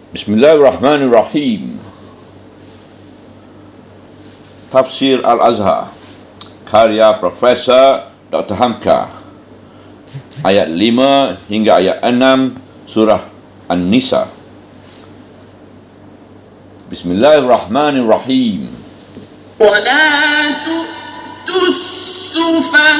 Bismillahirrahmanirrahim. Tafsir Al-Azhar karya Profesor Dr. Hamka, ayat 5 hingga ayat 6 surah An-Nisa. Bismillahirrahmanirrahim. وَلَا تُؤْتُوا السُّفَهَاءَ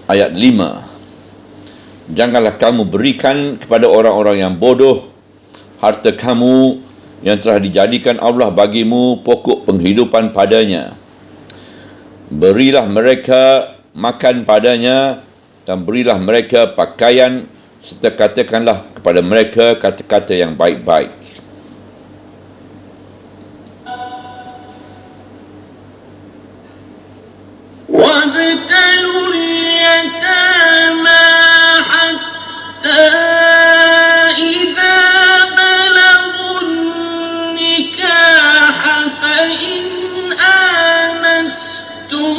Ayat 5. Janganlah kamu berikan kepada orang-orang yang bodoh harta kamu yang telah dijadikan Allah bagimu pokok penghidupan padanya. Berilah mereka makan padanya dan berilah mereka pakaian, serta katakanlah kepada mereka kata-kata yang baik-baik. وَابْتَلُوا الْيَتَامَى حَتَّى إِذَا بَلَغُوا النِّكَاحَ فَإِنْ آنَسْتُمْ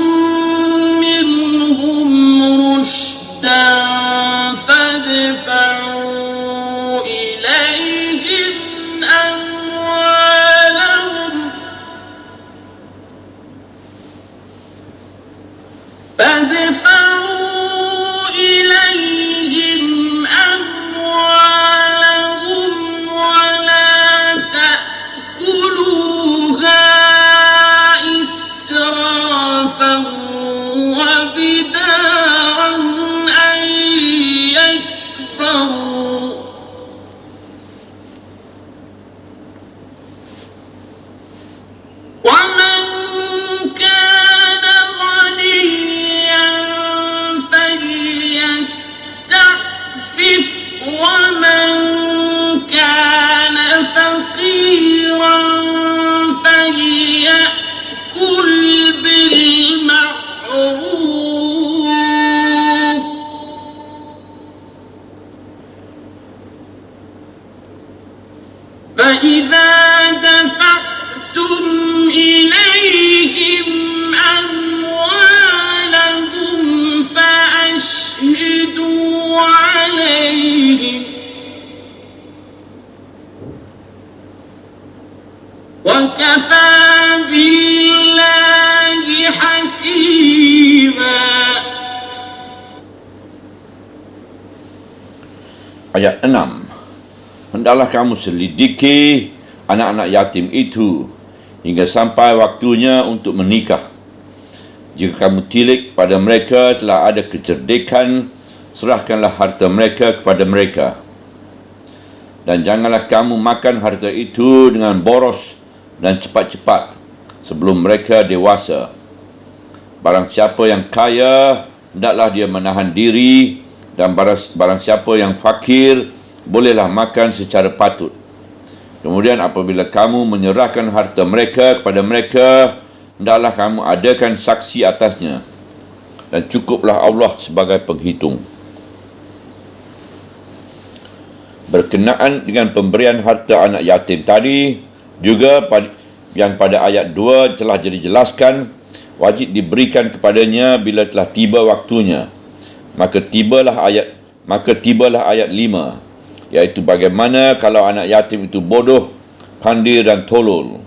مِنْهُمْ رُشْدًا فَادْفَعُوا إِلَيْهِمْ أَمْوَالَهُمْ وَلَا تَأْكُلُوهَا إِسْرَافًا وَبِدَارًا أَنْ يَكْبَرُوا وَمَنْ كَانَ غَنِيًّا فَلْيَسْتَعْفِفْ وَمَنْ كَانَ فَقِيرًا فَلْيَأْكُلْ بِالْمَعْرُوفِ فَإِذَا دَفَعْتُمْ إِلَيْهِمْ أَمْوَالَهُمْ فَأَشْهِدُوا عَلَيْهِمْ وَكَفَى بِاللَّهِ حَسِيبًا. Ayat 6. Hendaklah kamu selidiki anak-anak yatim itu hingga sampai waktunya untuk menikah. Jika kamu tilik pada mereka telah ada kecerdikan, serahkanlah harta mereka kepada mereka. Dan janganlah kamu makan harta itu dengan boros dan cepat-cepat sebelum mereka dewasa. Barang siapa yang kaya, hendaklah dia menahan diri, dan barang siapa yang fakir, bolehlah makan secara patut. Kemudian apabila kamu menyerahkan harta mereka kepada mereka, hendaklah kamu adakan saksi atasnya, dan cukuplah Allah sebagai penghitung. Berkenaan dengan pemberian harta anak yatim tadi, juga yang pada ayat 2 telah dijelaskan, wajib diberikan kepadanya bila telah tiba waktunya. Maka tibalah ayat 5, iaitu bagaimana kalau anak yatim itu bodoh, pandai dan tolol.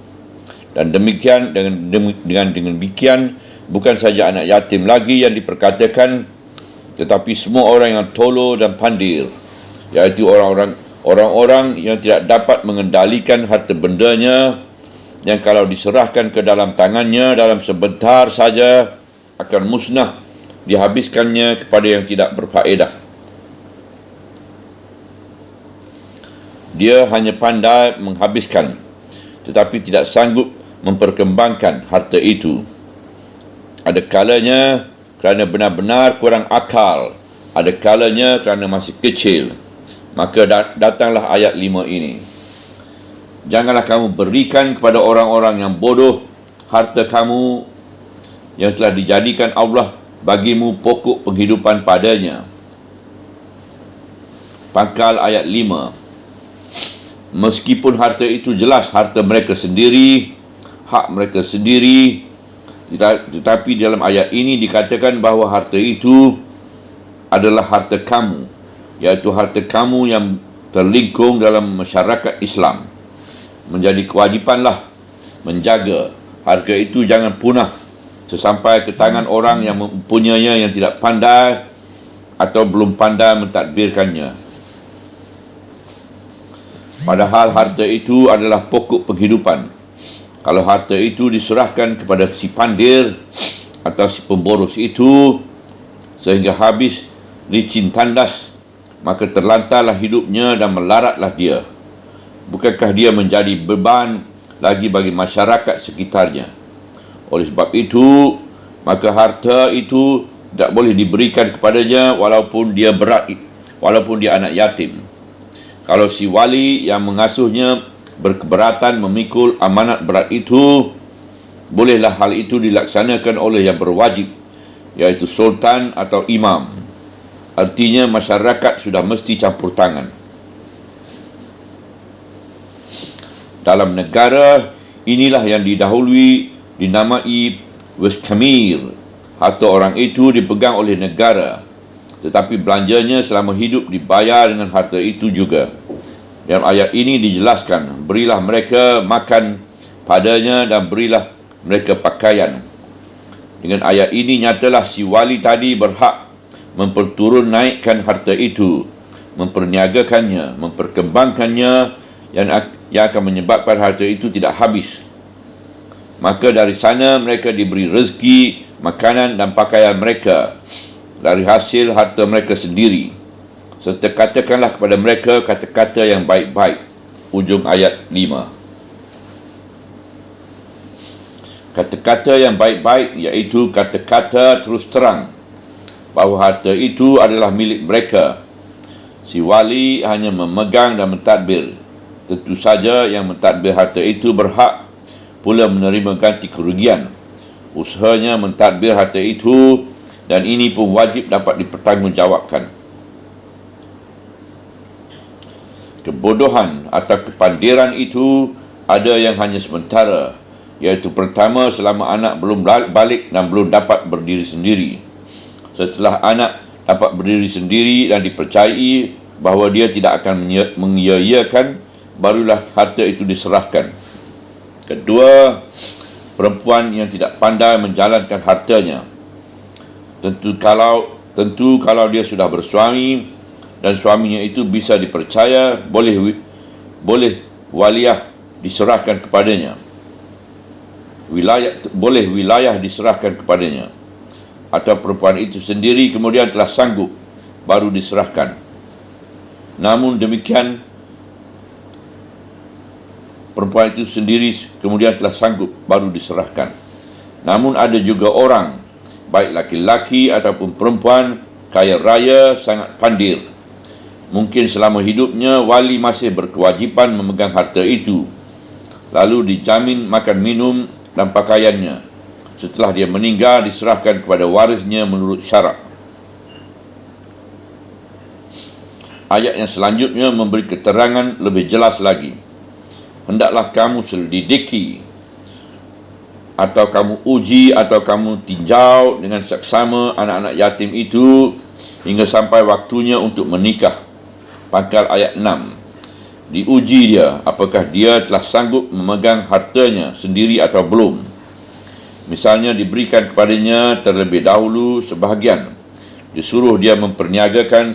Dan dengan demikian, bukan saja anak yatim lagi yang diperkatakan, tetapi semua orang yang tolol dan pandir, iaitu orang-orang yang tidak dapat mengendalikan harta bendanya, yang kalau diserahkan ke dalam tangannya dalam sebentar saja akan musnah, dihabiskannya kepada yang tidak berfaedah. Dia hanya pandai menghabiskan, tetapi tidak sanggup memperkembangkan harta itu. Ada kalanya kerana benar-benar kurang akal, ada kalanya kerana masih kecil. Maka datanglah ayat 5 ini. Janganlah kamu berikan kepada orang-orang yang bodoh harta kamu yang telah dijadikan Allah bagimu pokok penghidupan padanya. Pangkal ayat 5. Meskipun harta itu jelas harta mereka sendiri, hak mereka sendiri, tetapi dalam ayat ini dikatakan bahawa harta itu adalah harta kamu, iaitu harta kamu yang terlingkung dalam masyarakat Islam. Menjadi kewajipanlah menjaga harta itu jangan punah sesampai ke tangan orang yang mempunyainya yang tidak pandai atau belum pandai mentadbirkannya. Padahal harta itu adalah pokok penghidupan. Kalau harta itu diserahkan kepada si pandir atau si pemboros itu sehingga habis licin tandas, maka terlantarlah hidupnya dan melaratlah dia. Bukankah dia menjadi beban lagi bagi masyarakat sekitarnya? Oleh sebab itu, maka harta itu tidak boleh diberikan kepadanya walaupun dia anak yatim. Kalau si wali yang mengasuhnya berkeberatan memikul amanat berat itu, bolehlah hal itu dilaksanakan oleh yang berwajib, iaitu sultan atau imam. Artinya masyarakat sudah mesti campur tangan. Dalam negara inilah yang didahului dinamai waskamir. Harta orang itu dipegang oleh negara, tetapi belanjanya selama hidup dibayar dengan harta itu juga. Dalam ayat ini dijelaskan, berilah mereka makan padanya dan berilah mereka pakaian. Dengan ayat ini nyatalah si wali tadi berhak memperturun naikkan harta itu, memperniagakannya, memperkembangkannya yang akan menyebabkan harta itu tidak habis. Maka dari sana mereka diberi rezeki, makanan dan pakaian mereka dari hasil harta mereka sendiri. Serta katakanlah kepada mereka kata-kata yang baik-baik. Ujung ayat 5. Kata-kata yang baik-baik iaitu kata-kata terus terang bahawa harta itu adalah milik mereka. Si wali hanya memegang dan mentadbir. Tentu saja yang mentadbir harta itu berhak pula menerima ganti kerugian usahanya mentadbir harta itu, dan ini pun wajib dapat dipertanggungjawabkan. Kebodohan atau kepandiran itu ada yang hanya sementara, iaitu pertama selama anak belum balik dan belum dapat berdiri sendiri. Setelah anak dapat berdiri sendiri dan dipercayai bahawa dia tidak akan mengiyakan, barulah harta itu diserahkan. Kedua, perempuan yang tidak pandai menjalankan hartanya. Tentu kalau dia sudah bersuami dan suaminya itu bisa dipercaya, boleh waliyah diserahkan kepadanya. Wilayah diserahkan kepadanya. Atau perempuan itu sendiri kemudian telah sanggup, baru diserahkan. Namun demikian, perempuan itu sendiri kemudian telah sanggup, baru diserahkan. Namun ada juga orang, baik laki-laki ataupun perempuan, kaya raya, sangat pandir. Mungkin selama hidupnya wali masih berkewajipan memegang harta itu, lalu dijamin makan minum dan pakaiannya. Setelah dia meninggal, diserahkan kepada warisnya menurut syarat. Ayat yang selanjutnya memberi keterangan lebih jelas lagi. Hendaklah kamu selidiki atau kamu uji atau kamu tinjau dengan seksama anak-anak yatim itu hingga sampai waktunya untuk menikah. Pangkal ayat 6. Diuji dia apakah dia telah sanggup memegang hartanya sendiri atau belum. Misalnya diberikan kepadanya terlebih dahulu sebahagian, disuruh dia memperniagakan,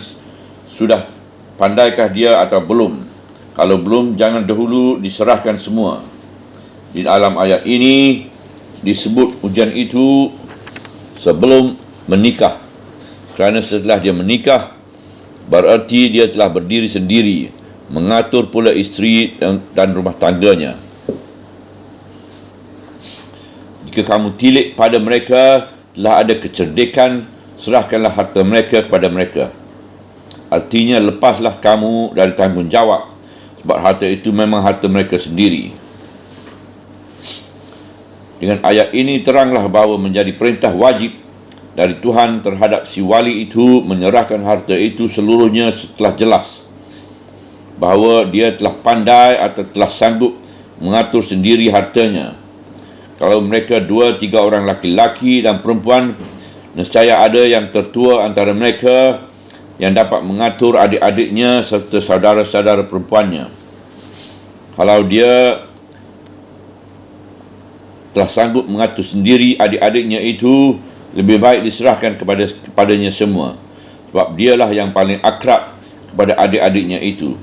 sudah pandaikah dia atau belum? Kalau belum, jangan dahulu diserahkan semua. Di dalam ayat ini disebut ujian itu sebelum menikah. Kerana setelah dia menikah, berarti dia telah berdiri sendiri, mengatur pula isteri dan rumah tangganya. Jika kamu tilik pada mereka, telah ada kecerdikan, serahkanlah harta mereka kepada mereka. Artinya, lepaslah kamu dari tanggungjawab sebab harta itu memang harta mereka sendiri. Dengan ayat ini teranglah bahawa menjadi perintah wajib dari Tuhan terhadap si wali itu menyerahkan harta itu seluruhnya setelah jelas bahawa dia telah pandai atau telah sanggup mengatur sendiri hartanya. Kalau mereka 2-3 orang laki-laki dan perempuan, nescaya ada yang tertua antara mereka yang dapat mengatur adik-adiknya serta saudara-saudara perempuannya. Kalau dia telah sanggup mengatur sendiri adik-adiknya itu, lebih baik diserahkan kepadanya semua, sebab dialah yang paling akrab kepada adik-adiknya itu.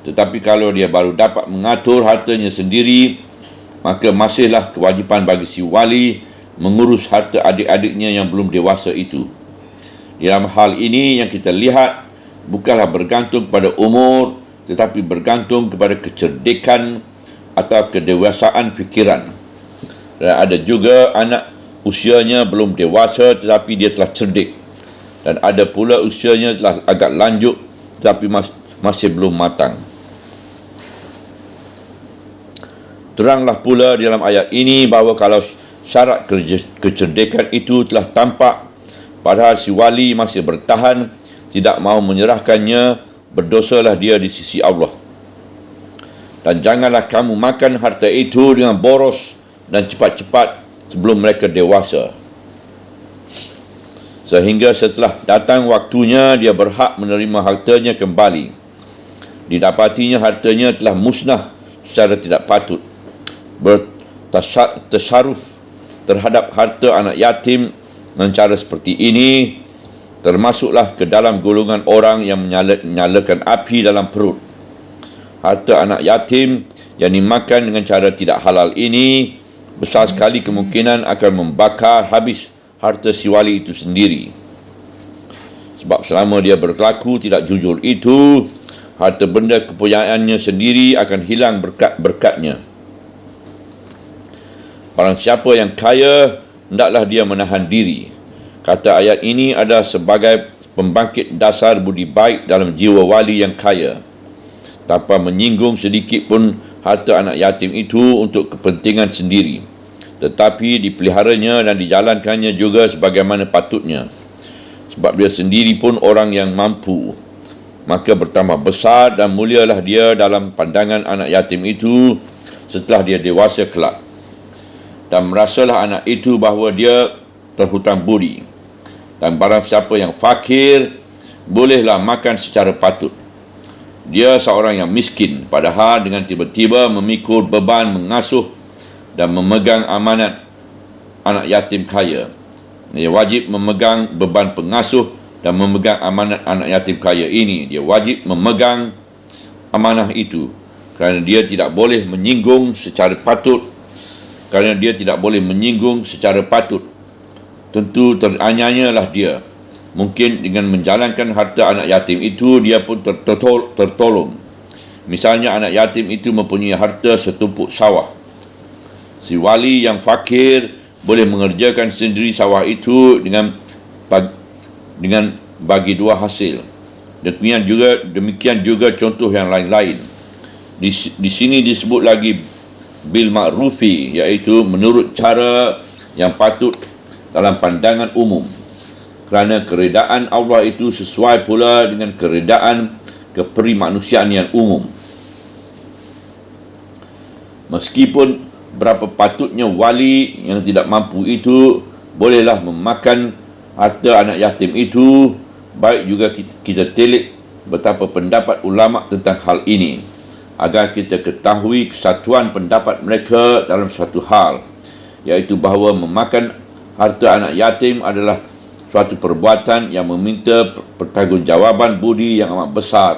Tetapi kalau dia baru dapat mengatur hartanya sendiri, maka masihlah kewajipan bagi si wali mengurus harta adik-adiknya yang belum dewasa itu. Dalam hal ini yang kita lihat bukanlah bergantung kepada umur, tetapi bergantung kepada kecerdikan atau kedewasaan fikiran. Dan ada juga anak usianya belum dewasa tetapi dia telah cerdik. Dan ada pula usianya telah agak lanjut tetapi masih belum matang. Teranglah pula dalam ayat ini bahawa kalau syarat kecerdikan itu telah tampak padahal si wali masih bertahan tidak mahu menyerahkannya, berdosalah dia di sisi Allah. Dan janganlah kamu makan harta itu dengan boros dan cepat-cepat sebelum mereka dewasa, sehingga setelah datang waktunya dia berhak menerima hartanya kembali. Didapatinya hartanya telah musnah secara tidak patut. Bertasarruf terhadap harta anak yatim dengan cara seperti ini termasuklah ke dalam golongan orang yang menyalakan api dalam perut. Harta anak yatim yang dimakan dengan cara tidak halal ini besar sekali kemungkinan akan membakar habis harta si wali itu sendiri. Sebab selama dia berlaku tidak jujur itu, harta benda kepunyaaannya sendiri akan hilang berkat-berkatnya. Barang siapa yang kaya, hendaklah dia menahan diri. Kata ayat ini adalah sebagai pembangkit dasar budi baik dalam jiwa wali yang kaya, tanpa menyinggung sedikit pun harta anak yatim itu untuk kepentingan sendiri, tetapi dipeliharanya dan dijalankannya juga sebagaimana patutnya. Sebab dia sendiri pun orang yang mampu, maka bertambah besar dan mulialah dia dalam pandangan anak yatim itu setelah dia dewasa kelak. Dan merasalah anak itu bahawa dia terhutang budi. Dan barang siapa yang fakir, bolehlah makan secara patut. Dia seorang yang miskin, padahal dengan tiba-tiba memikul beban mengasuh dan memegang amanat anak yatim kaya. Dia wajib memegang beban pengasuh dan memegang amanat anak yatim kaya ini. Dia wajib memegang amanah itu kerana dia tidak boleh menyinggung secara patut. Tentu teraniayalah dia. Mungkin dengan menjalankan harta anak yatim itu, dia pun tertolong. Misalnya anak yatim itu mempunyai harta setumpuk sawah. Si wali yang fakir boleh mengerjakan sendiri sawah itu dengan bagi dua hasil. Demikian juga contoh yang lain-lain. Di sini disebut lagi bil ma'rufi, iaitu menurut cara yang patut dalam pandangan umum. Kerana keredaan Allah itu sesuai pula dengan keredaan keperimanusiaan yang umum. Meskipun berapa patutnya wali yang tidak mampu itu bolehlah memakan harta anak yatim itu, baik juga kita telik betapa pendapat ulama tentang hal ini, agar kita ketahui kesatuan pendapat mereka dalam suatu hal, iaitu bahawa memakan harta anak yatim adalah suatu perbuatan yang meminta pertanggungjawaban budi yang amat besar,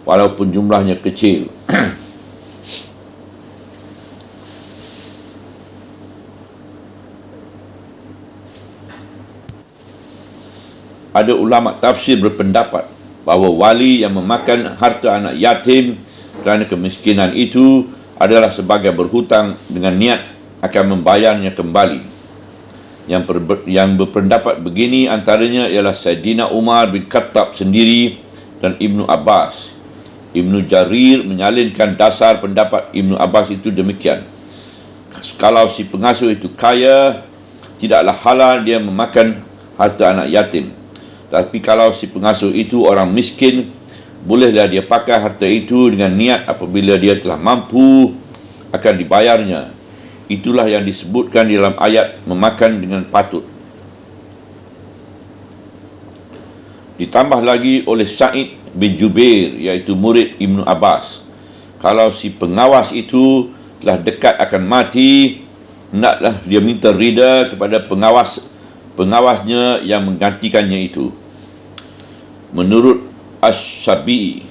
walaupun jumlahnya kecil. Ada ulama tafsir berpendapat bahawa wali yang memakan harta anak yatim kerana kemiskinan itu adalah sebagai berhutang dengan niat akan membayarnya kembali. Yang berpendapat begini antaranya ialah Saidina Umar bin Khattab sendiri dan Ibnu Abbas. Ibnu Jarir menyalinkan dasar pendapat Ibnu Abbas itu demikian. Kalau si pengasuh itu kaya, tidaklah halal dia memakan harta anak yatim. Tapi kalau si pengasuh itu orang miskin, bolehlah dia pakai harta itu dengan niat apabila dia telah mampu akan dibayarnya. Itulah yang disebutkan di dalam ayat memakan dengan patut. Ditambah lagi oleh Sa'id bin Jubair, iaitu murid Ibnu Abbas, kalau si pengawas itu telah dekat akan mati, hendaklah dia minta rida kepada pengawasnya yang menggantikannya itu. Menurut Asy-Syafi'i,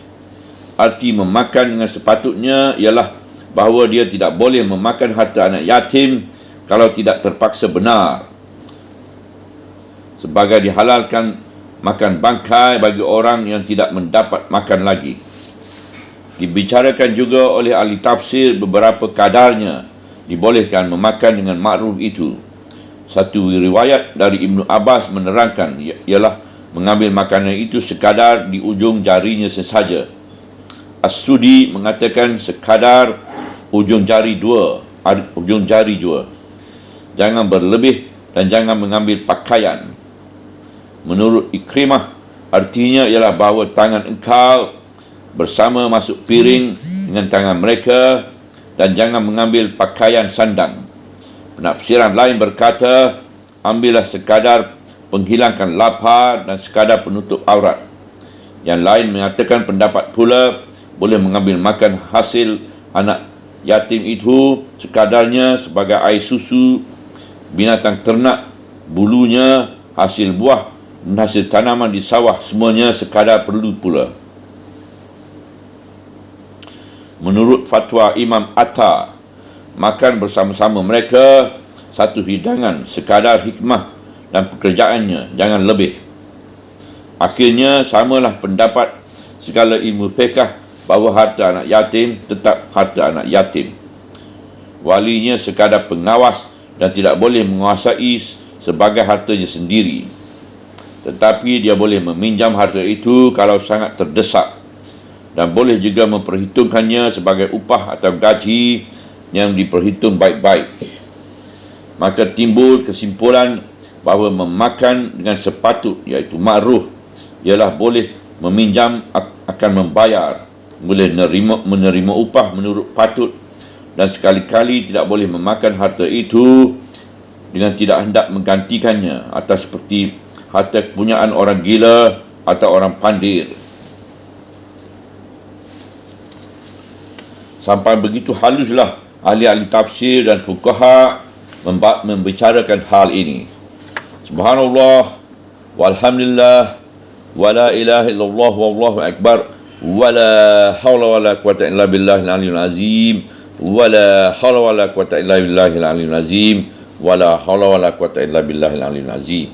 arti memakan dengan sepatutnya ialah bahawa dia tidak boleh memakan harta anak yatim kalau tidak terpaksa benar, sebagai dihalalkan makan bangkai bagi orang yang tidak mendapat makan lagi. Dibicarakan juga oleh ahli tafsir beberapa kadarnya dibolehkan memakan dengan makruf itu. Satu riwayat dari Ibnu Abbas menerangkan ialah mengambil makanan itu sekadar di ujung jarinya sesaja. As-Sudi mengatakan sekadar ujung jari dua. Jangan berlebih dan jangan mengambil pakaian. Menurut Ikrimah, artinya ialah bahawa tangan engkau bersama masuk piring dengan tangan mereka dan jangan mengambil pakaian sandang. Penafsiran lain berkata, ambillah sekadar penghilangkan lapar dan sekadar penutup aurat. Yang lain mengatakan pendapat pula boleh mengambil makan hasil anak yatim itu sekadarnya sebagai air susu, binatang ternak, bulunya, hasil buah dan hasil tanaman di sawah, semuanya sekadar perlu pula. Menurut fatwa Imam Atta, makan bersama-sama mereka satu hidangan sekadar hikmah dan pekerjaannya, jangan lebih. Akhirnya samalah pendapat segala ilmu fiqh bahawa harta anak yatim tetap harta anak yatim. Walinya sekadar pengawas dan tidak boleh menguasai sebagai hartanya sendiri. Tetapi dia boleh meminjam harta itu kalau sangat terdesak, dan boleh juga memperhitungkannya sebagai upah atau gaji yang diperhitung baik-baik. Maka timbul kesimpulan bahawa memakan dengan sepatut, iaitu makruh, ialah boleh meminjam akan membayar, boleh menerima upah menurut patut, dan sekali-kali tidak boleh memakan harta itu dengan tidak hendak menggantikannya atas seperti harta kepunyaan orang gila atau orang pandir. Sampai begitu haluslah ahli-ahli tafsir dan fuqaha membicarakan hal ini. Subhanallah, walhamdulillah, wala ilaha illallah, wallahu akbar, wala hawla wala quwata illa billahil aliyyil azim, wala hawla wala quwata illa billahil aliyyil azim, wala hawla wala quwata illa billahil aliyyil azim.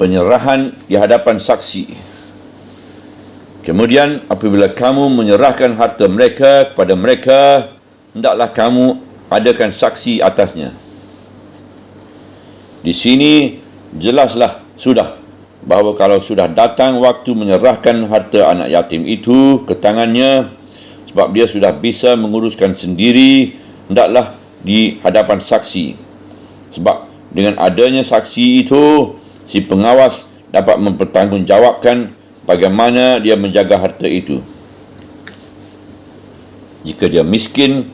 Penyerahan di hadapan saksi. Kemudian apabila kamu menyerahkan harta mereka kepada mereka, hendaklah kamu adakan saksi atasnya. Di sini jelaslah sudah bahawa kalau sudah datang waktu menyerahkan harta anak yatim itu ke tangannya, sebab dia sudah bisa menguruskan sendiri, hendaklah di hadapan saksi. Sebab dengan adanya saksi itu, si pengawas dapat mempertanggungjawabkan bagaimana dia menjaga harta itu. Jika dia miskin,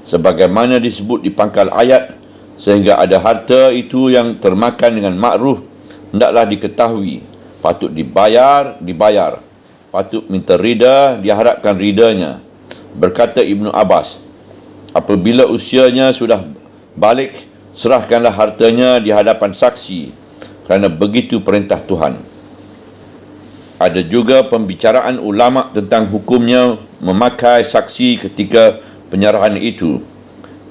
sebagaimana disebut di pangkal ayat, sehingga ada harta itu yang termakan dengan makruh, hendaklah diketahui, patut dibayar, patut minta rida, diharapkan ridanya. Berkata Ibnu Abbas, apabila usianya sudah balik, serahkanlah hartanya di hadapan saksi, kerana begitu perintah Tuhan. Ada juga pembicaraan ulama tentang hukumnya memakai saksi ketika penyerahan itu.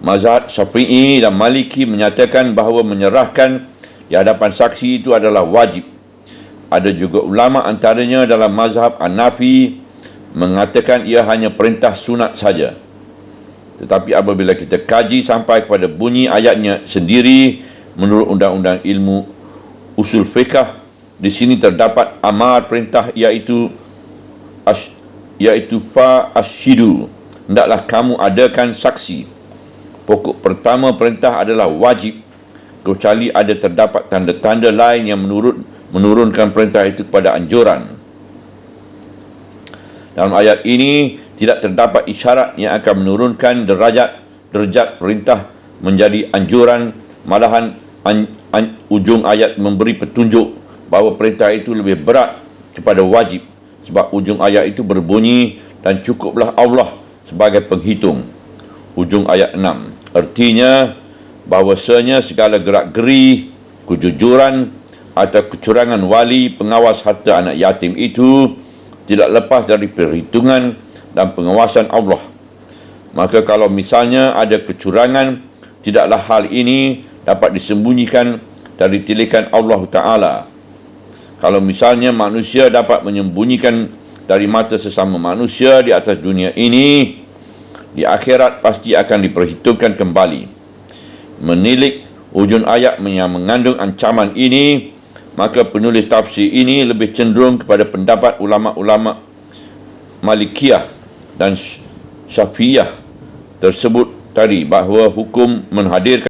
Mazhab Syafi'i dan Maliki menyatakan bahawa menyerahkan di hadapan saksi itu adalah wajib. Ada juga ulama antaranya dalam mazhab Hanafi mengatakan ia hanya perintah sunat saja. Tetapi apabila kita kaji sampai kepada bunyi ayatnya sendiri, menurut undang-undang ilmu usul fiqh, di sini terdapat amar perintah iaitu fa ashidu, hendaklah kamu adakan saksi. Pokok pertama perintah adalah wajib, kecuali ada terdapat tanda-tanda lain yang menurunkan perintah itu kepada anjuran. Dalam ayat ini tidak terdapat isyarat yang akan menurunkan derajat perintah menjadi anjuran, malahan ujung ayat memberi petunjuk bahawa perintah itu lebih berat kepada wajib, sebab ujung ayat itu berbunyi, dan cukuplah Allah sebagai penghitung. Ujung ayat 6. Artinya bahawasanya segala gerak-geri, kejujuran atau kecurangan wali pengawas harta anak yatim itu tidak lepas dari perhitungan dan pengawasan Allah. Maka kalau misalnya ada kecurangan, tidaklah hal ini dapat disembunyikan dari tilikan Allah Ta'ala. Kalau misalnya manusia dapat menyembunyikan dari mata sesama manusia di atas dunia ini, di akhirat pasti akan diperhitungkan kembali. Menilik ujung ayat yang mengandung ancaman ini, maka penulis tafsir ini lebih cenderung kepada pendapat ulama-ulama Malikiyah dan Syafi'iyah tersebut tadi, bahawa hukum menghadirkan